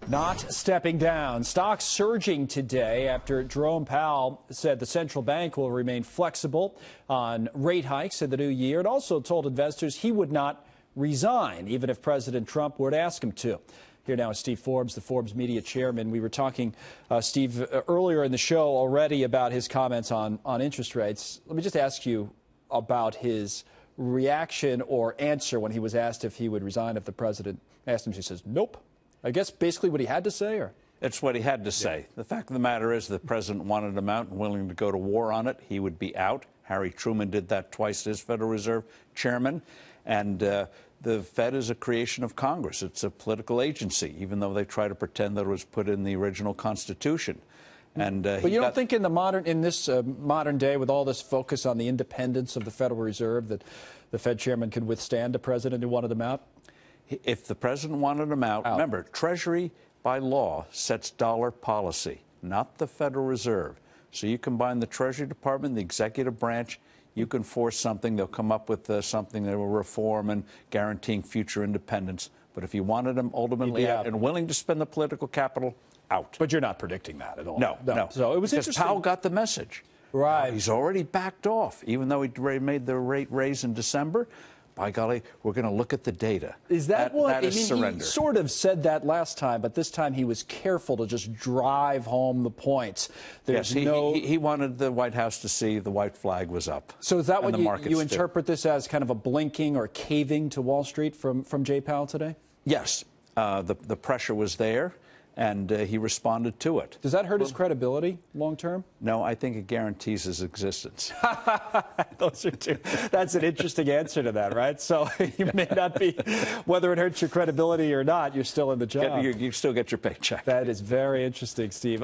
Not stepping down. Stocks surging today after Jerome Powell said the central bank will remain flexible on rate hikes in the new year, and also told investors he would not resign, even if President Trump were to ask him to. Here now is Steve Forbes, the Forbes media chairman. We were talking, Steve, earlier in the show already about his comments on interest rates. Let me just ask you about his reaction or answer when he was asked if he would resign if the president asked him. He says, nope. I guess basically what he had to say, or? It's what he had to say. The fact of the matter is the president wanted him out and willing to go to war on it. He would be out. Harry Truman did that twice as Federal Reserve chairman. And the Fed is a creation of Congress. It's a political agency, even though they try to pretend that it was put in the original Constitution. And but you don't think in this modern day, with all this focus on the independence of the Federal Reserve, that the Fed chairman could withstand a president who wanted him out? If the president wanted him out, remember, Treasury by law sets dollar policy, not the Federal Reserve. So you combine the Treasury Department, the executive branch, you can force something. They'll come up with something that will reform and guaranteeing future independence. But if you wanted him ultimately out and willing to spend the political capital, out. But you're not predicting that at all. No. So it was because interesting. Powell got the message. Right. He's already backed off, even though he made the rate raise in December. By golly, we're going to look at the data. Is that what? That is surrender. He sort of said that last time, but this time he was careful to just drive home the points. Yes, he wanted the White House to see the white flag was up. So is that what you interpret this as, kind of a blinking or caving to Wall Street from Jay Powell today? Yes. The pressure was there, and he responded to it. Does that hurt his credibility long term? No, I think it guarantees his existence. Those are two. That's an interesting answer to that, right? So you may not be, whether it hurts your credibility or not, you're still in the job. You still get your paycheck. That is very interesting, Steve.